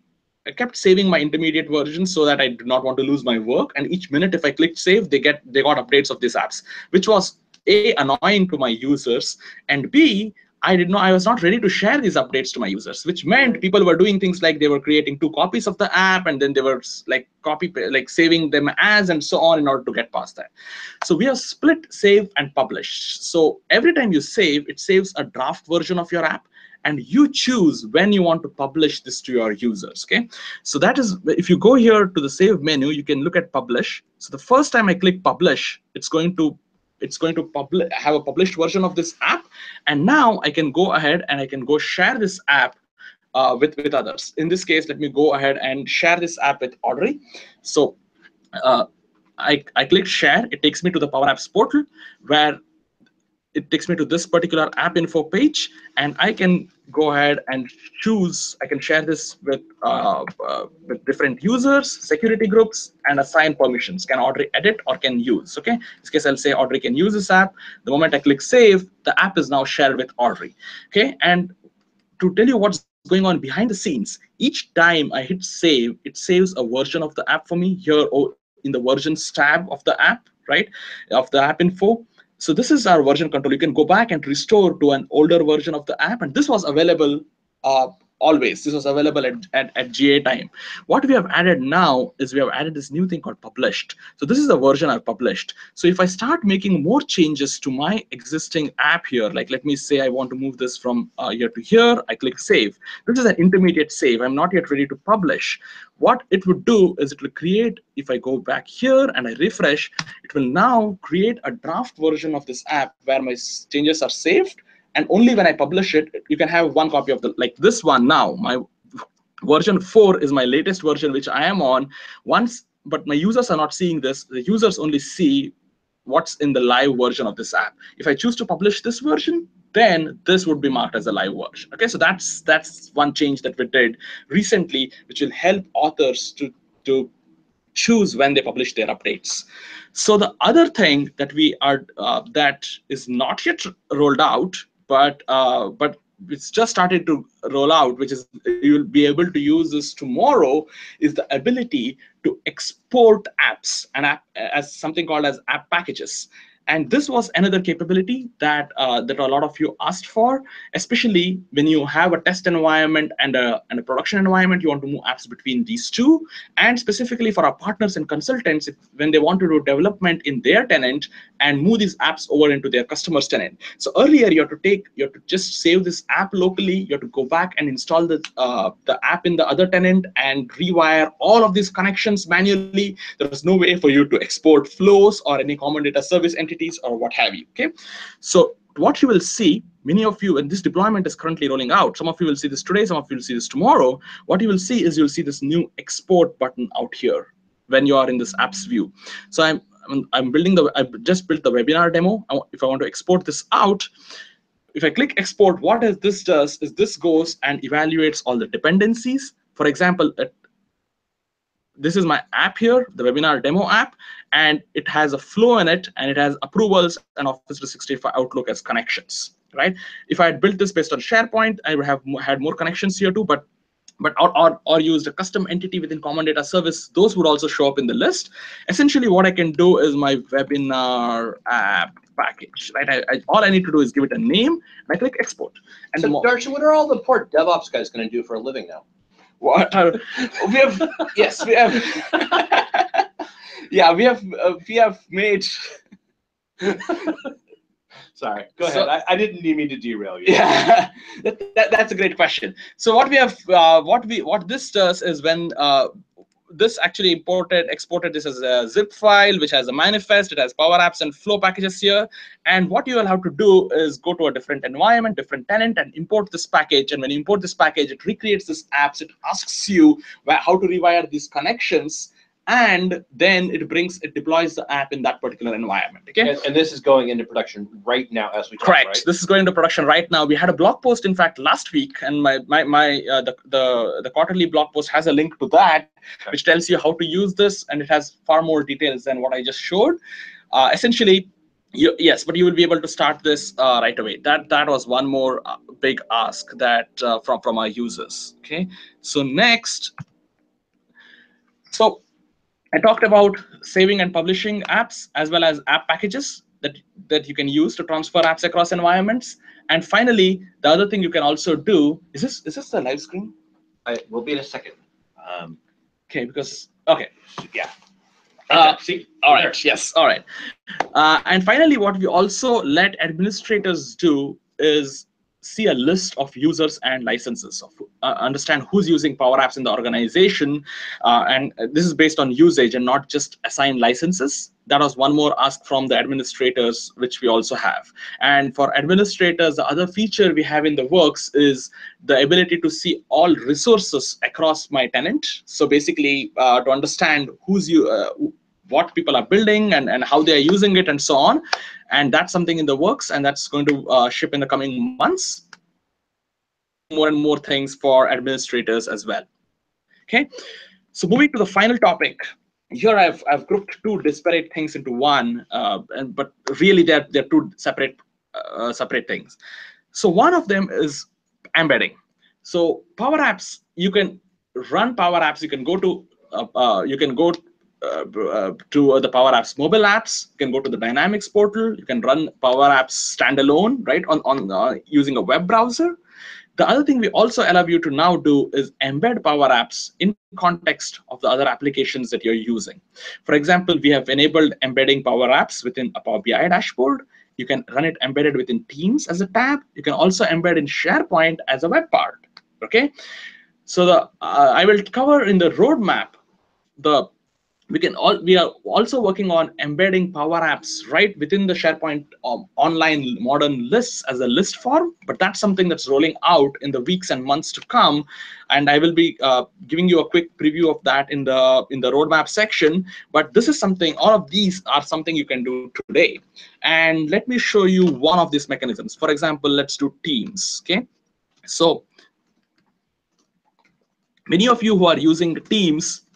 kept saving my intermediate version so that I do not want to lose my work. And each minute, if I clicked save, they got updates of these apps, which was A, annoying to my users, and B, I was not ready to share these updates to my users, which meant people were doing things like they were creating 2 copies of the app, and then they were like saving them as and so on in order to get past that. So we have split save and publish. So every time you save, it saves a draft version of your app, and you choose when you want to publish this to your users. Okay, so that is, if you go here to the save menu, you can look at publish. So the first time I click publish, it's going to have a published version of this app, and now I can go ahead and I can go share this app with others. In this case, let me go ahead and share this app with Audrey. So I click share. It takes me to the PowerApps portal, where it takes me to this particular app info page, and I can go ahead and choose. I can share this with different users, security groups, and assign permissions. Can Audrey edit or can use? Okay. In this case, I'll say Audrey can use this app. The moment I click save, the app is now shared with Audrey. Okay. And to tell you what's going on behind the scenes, each time I hit save, it saves a version of the app for me here in the versions tab of the app, right, of the app info. So this is our version control. You can go back and restore to an older version of the app, and this was available always. This was available at GA time. What we have added now is we have added this new thing called published. So this is the version I've published. So if I start making more changes to my existing app here, like let me say I want to move this from here to here, I click save. This is an intermediate save. I'm not yet ready to publish. What it would do is it will create, if I go back here and I refresh, it will now create a draft version of this app where my changes are saved. And only when I publish it, you can have one copy of like this one now. My version 4 is my latest version, which I am on. But my users are not seeing this. The users only see what's in the live version of this app. If I choose to publish this version, then this would be marked as a live version. Okay, so that's one change that we did recently, which will help authors to choose when they publish their updates. So the other thing that we are that is not yet rolled out, but it's just started to roll out, which is you'll be able to use this tomorrow, is the ability to export apps and as something called as app packages. And this was another capability that that a lot of you asked for, especially when you have a test environment and a production environment. You want to move apps between these two, and specifically for our partners and consultants, when they want to do development in their tenant and move these apps over into their customer's tenant. So earlier, you have to just save this app locally. You have to go back and install the app in the other tenant and rewire all of these connections manually. There was no way for you to export flows or any common data service entities or what have you. Okay, so what you will see, many of you, and this deployment is currently rolling out. Some of you will see this today, some of you will see this tomorrow. What you will see is you'll see this new export button out here when you are in this apps view. So I'm building I've just built the webinar demo. If I want to export this out, if I click export, what this does is this goes and evaluates all the dependencies. For example, this is my app here, the webinar demo app, and it has a flow in it, and it has approvals and Office 365 Outlook as connections, right? If I had built this based on SharePoint, I would have had more connections here too, but or used a custom entity within Common Data Service, those would also show up in the list. Essentially, what I can do is my webinar app package, right? All I need to do is give it a name, and I click export. And so, Darshan, what are all the poor DevOps guys going to do for a living now? What we have? Yes, we have. Yeah, we have made. Sorry, go ahead. I didn't mean to derail you. Yeah, that's a great question. So what we have, what this does is when this actually exported this as a zip file, which has a manifest. It has Power Apps and Flow packages here. And what you will have to do is go to a different environment, different tenant, and import this package. And when you import this package, it recreates this apps. It asks you how to rewire these connections. And then it deploys the app in that particular environment. Okay. And this is going into production right now as we talk. Correct. Right? This is going into production right now. We had a blog post, in fact, last week, and the quarterly blog post has a link to that, okay, which tells you how to use this, and it has far more details than what I just showed. Essentially, yes, but you will be able to start this right away. That was one more big ask that from our users. Okay. So next, I talked about saving and publishing apps as well as app packages that you can use to transfer apps across environments. And finally, the other thing you can also do is this the live screen? We'll be in a second. Okay, because okay, yeah. See, all right, there. Yes, all right. And finally, what we also let administrators do is see a list of users and licenses of understand who's using Power Apps in the organization, and this is based on usage and not just assigned licenses. That was one more ask from the administrators, which we also have. And for administrators, the other feature we have in the works is the ability to see all resources across my tenant. So basically, to understand what people are building and how they are using it and so on. And that's something in the works, and that's going to ship in the coming months. More and more things for administrators as well. Okay, so moving to the final topic. Here I've grouped two disparate things into one, but really they're two separate things. So one of them is embedding. So Power Apps, you can run Power Apps. You can go to the Power Apps mobile apps. You can go to the Dynamics portal. You can run Power Apps standalone, right, on using a web browser. The other thing we also allow you to now do is embed Power Apps in context of the other applications that you're using. For example, we have enabled embedding Power Apps within a Power BI dashboard. You can run it embedded within Teams as a tab. You can also embed in SharePoint as a web part. Okay, so I will cover in the roadmap we are also working on embedding Power Apps right within the SharePoint online modern lists as a list form, but that's something that's rolling out in the weeks and months to come, and I will be giving you a quick preview of that in the roadmap section. But this is something, all of these are something you can do today. And let me show you one of these mechanisms. For example, let's do Teams. Okay, so many of you who are using Teams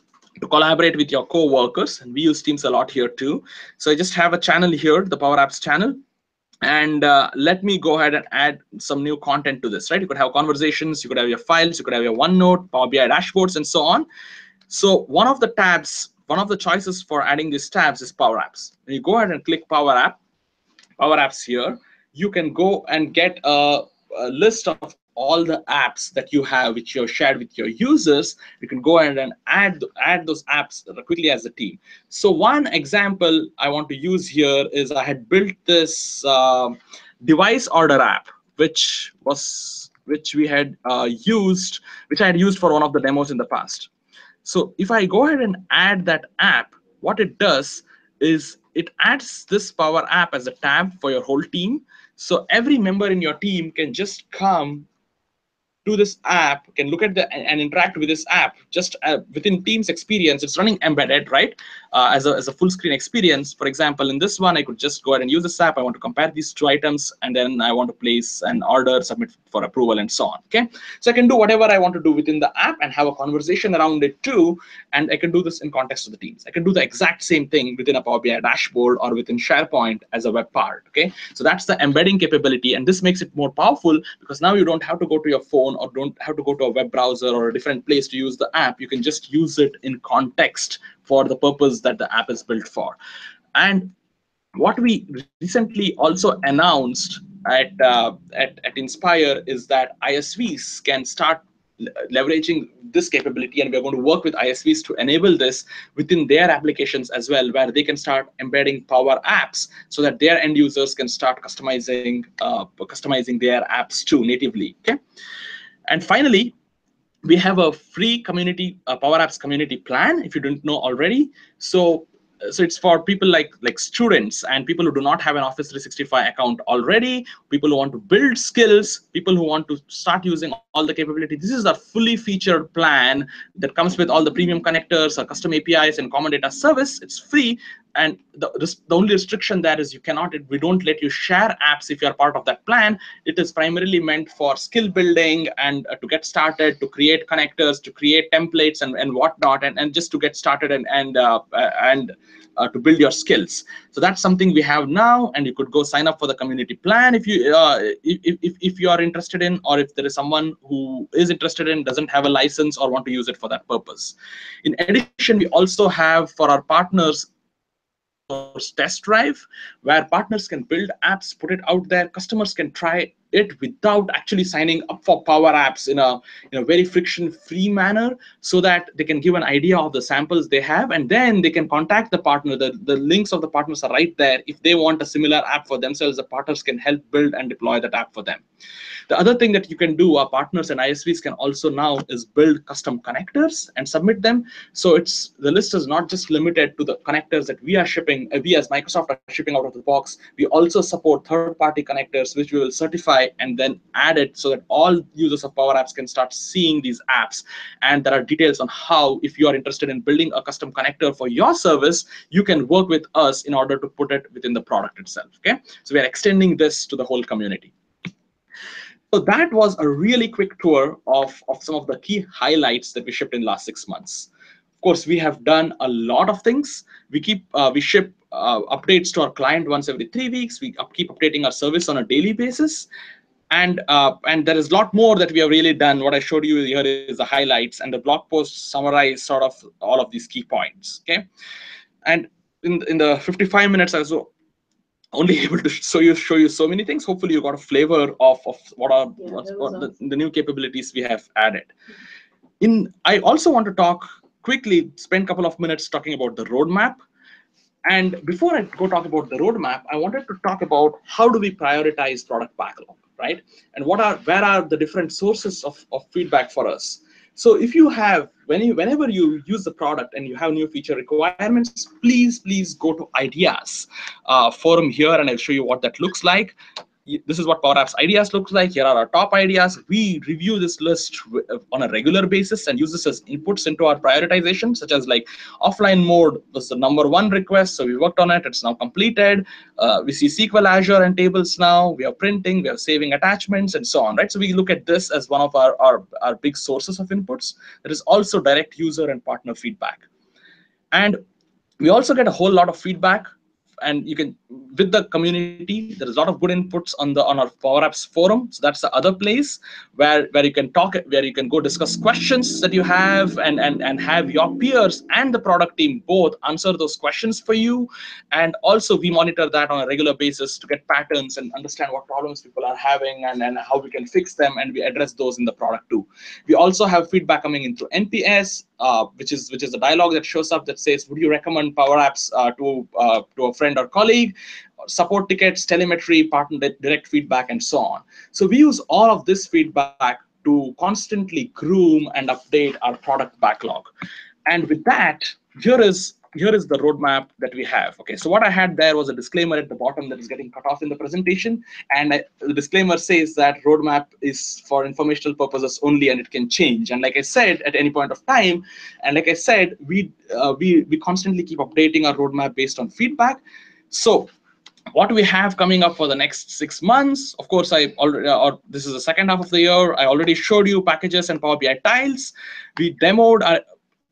to collaborate with your co-workers, and we use Teams a lot here too. So I just have a channel here, the Power Apps channel, and let me go ahead and add some new content to this, right? You could have conversations, you could have your files, you could have your OneNote, Power BI dashboards, and so on. So one of the tabs, one of the choices for adding these tabs is Power Apps. When you go ahead and click Power Apps here, you can go and get a list of all the apps that you have, which you've shared with your users. You can go ahead and add those apps quickly as a team. So one example I want to use here is I had built this device order app, which I had used for one of the demos in the past. So if I go ahead and add that app, what it does is it adds this Power App as a tab for your whole team. So every member in your team can just come to this app, can look at and interact with this app just within Teams experience. It's running embedded, right, as a full screen experience. For example, in this one, I could just go ahead and use this app. I want to compare these two items, and then I want to place an order, submit for approval, and so on. Okay, so I can do whatever I want to do within the app and have a conversation around it too, and I can do this in context of the Teams. I can do the exact same thing within a Power BI dashboard or within SharePoint as a web part. Okay, so that's the embedding capability, and this makes it more powerful because now you don't have to go to your phone or don't have to go to a web browser or a different place to use the app. You can just use it in context for the purpose that the app is built for. And what we recently also announced at Inspire is that ISVs can start leveraging this capability, and we're going to work with ISVs to enable this within their applications as well, where they can start embedding Power Apps so that their end users can start customizing their apps too natively. Okay. And finally, we have a free community, Power Apps community plan, if you didn't know already. So it's for people like students and people who do not have an Office 365 account already, people who want to build skills, people who want to start using all the capability. This is a fully featured plan that comes with all the premium connectors, custom APIs, and common data service. It's free. And the only restriction there is we don't let you share apps if you're part of that plan. It is primarily meant for skill building and to get started, to create connectors, to create templates and whatnot, and just to get started and to build your skills. So that's something we have now, and you could go sign up for the community plan if you are interested in, or if there is someone who is interested in, doesn't have a license or want to use it for that purpose. In addition, we also have for our partners test drive, where partners can build apps, put it out there, customers can try it without actually signing up for PowerApps in a very friction-free manner, so that they can give an idea of the samples they have, and then they can contact the partner. The links of the partners are right there. If they want a similar app for themselves, the partners can help build and deploy that app for them. The other thing that you can do, our partners and ISVs can also now, is build custom connectors and submit them. So the list is not just limited to the connectors that we are shipping, we as Microsoft are shipping out of the box. We also support third-party connectors, which we will certify and then add it so that all users of PowerApps can start seeing these apps. And there are details on how, if you are interested in building a custom connector for your service, you can work with us in order to put it within the product itself. Okay, so we are extending this to the whole community. So that was a really quick tour of some of the key highlights that we shipped in the last 6 months. Of course, we have done a lot of things. We ship updates to our client once every 3 weeks. We keep updating our service on a daily basis. And there is a lot more that we have really done. What I showed you here is the highlights, and the blog post summarize sort of all of these key points. Okay, and in the 55 minutes I was only able to show you so many things. Hopefully you got a flavor of what the new capabilities we have added. I also want to spend a couple of minutes talking about the roadmap. And before I go talk about the roadmap, I wanted to talk about how do we prioritize product backlog, right? And where are the different sources of feedback for us? So if you have, whenever you use the product and you have new feature requirements, please go to ideas forum here, and I'll show you what that looks like. This is what PowerApps ideas looks like. Here are our top ideas. We review this list on a regular basis and use this as inputs into our prioritization, such as like offline mode was the #1 request, so we worked on it. It's now completed. We see SQL, Azure, and tables now. We are printing, we are saving attachments, and so on, right? So we look at this as one of our big sources of inputs. There is also direct user and partner feedback. And we also get a whole lot of feedback, and you can, with the community, there is a lot of good inputs on our PowerApps forum. So that's the other place where you can talk, where you can go discuss questions that you have, and have your peers and the product team both answer those questions for you. And also we monitor that on a regular basis to get patterns and understand what problems people are having, and how we can fix them, and we address those in the product too. We also have feedback coming in through NPS, which is the dialogue that shows up that says, would you recommend PowerApps to a friend or colleague? Support tickets, telemetry, partner direct feedback, and so on. So we use all of this feedback to constantly groom and update our product backlog. And with that, here is the roadmap that we have. Okay, so what I had there was a disclaimer at the bottom that is getting cut off in the presentation, and the disclaimer says that roadmap is for informational purposes only, and it can change. And like I said, at any point of time, and like I said, we constantly keep updating our roadmap based on feedback. So what do we have coming up for the next 6 months? Of course, this is the second half of the year. I already showed you packages and Power BI tiles. We demoed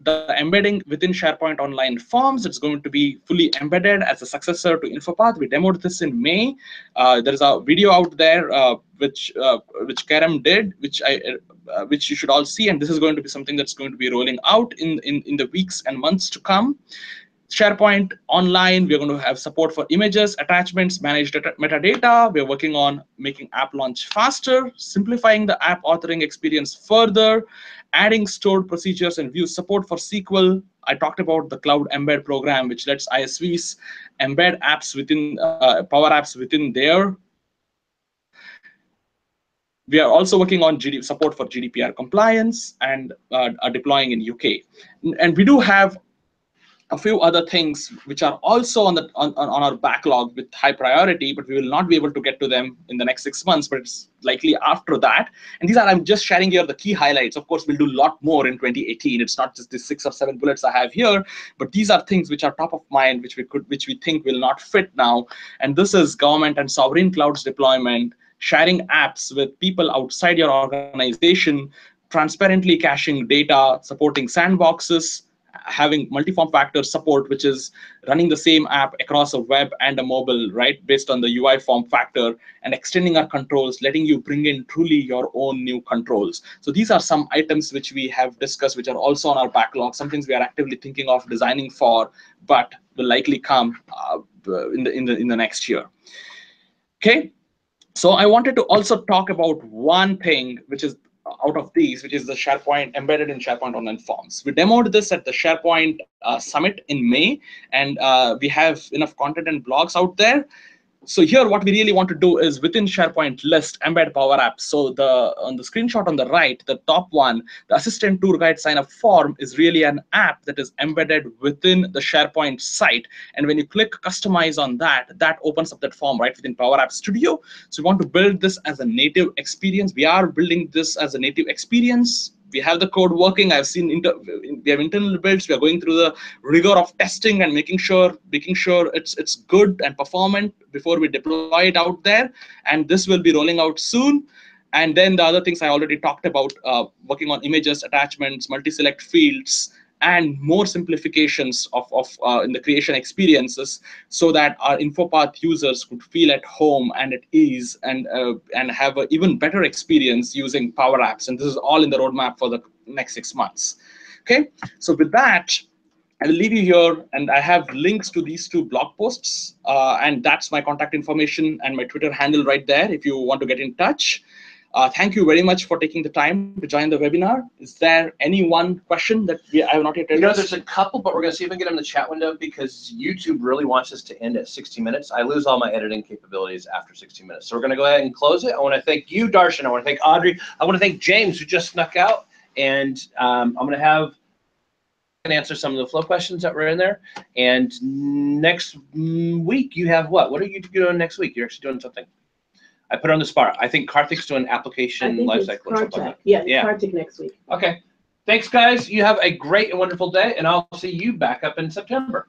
the embedding within SharePoint Online Forms. It's going to be fully embedded as a successor to InfoPath. We demoed this in May. There is a video out there which Kerem did, which you should all see, and this is going to be something that's going to be rolling out in the weeks and months to come. SharePoint Online, we're going to have support for images, attachments, managed metadata. We're working on making app launch faster, simplifying the app authoring experience further, adding stored procedures and views, support for SQL. I talked about the Cloud Embed program, which lets ISVs embed apps within PowerApps within their. We are also working on support for GDPR compliance, and are deploying in UK. And we do have a few other things which are also on our backlog with high priority, but we will not be able to get to them in the next 6 months, but it's likely after that. And I'm just sharing here the key highlights. Of course, we'll do a lot more in 2018. It's not just the 6 or 7 bullets I have here, but these are things which are top of mind, which we think will not fit now. And this is government and sovereign clouds deployment, sharing apps with people outside your organization, transparently caching data, supporting sandboxes, having multi-form factor support, which is running the same app across a web and a mobile, right, based on the UI form factor, and extending our controls, letting you bring in truly your own new controls. So these are some items which we have discussed, which are also on our backlog, some things we are actively thinking of designing for, but will likely come in the next year. Okay. So I wanted to also talk about one thing, which is out of these, which is the SharePoint embedded in SharePoint Online Forms. We demoed this at the SharePoint Summit in May, and we have enough content and blogs out there. So here, what we really want to do is within SharePoint list, embed Power Apps. So on the screenshot on the right, the top one, the Assistant Tour Guide Sign Up form is really an app that is embedded within the SharePoint site. And when you click Customize on that, that opens up that form right within Power Apps Studio. So we want to build this as a native experience. We are building this as a native experience. We have the code working. I've seen we have internal builds. We are going through the rigor of testing and making sure it's good and performant before we deploy it out there. And this will be rolling out soon. And then the other things I already talked about, working on images, attachments, multi-select fields, and more simplifications of in the creation experiences, so that our InfoPath users could feel at home and at ease, and have an even better experience using Power Apps. And this is all in the roadmap for the next 6 months. Okay, so with that, I will leave you here, and I have links to these 2 blog posts, and that's my contact information and my Twitter handle right there if you want to get in touch. Thank you very much for taking the time to join the webinar. Is there any one question that I have not yet addressed? There's a couple, but we're going to see if we can get them in the chat window, because YouTube really wants us to end at 60 minutes. I lose all my editing capabilities after 60 minutes. So we're going to go ahead and close it. I want to thank you, Darshan. I want to thank Audrey. I want to thank James, who just snuck out. And I'm going to have answer some of the flow questions that were in there. And next week, you have what? What are you doing next week? You're actually doing something. I put her on the spot. I think Karthik's doing application lifecycle or something like that. Yeah, Karthik next week. Okay. Thanks, guys. You have a great and wonderful day, and I'll see you back up in September.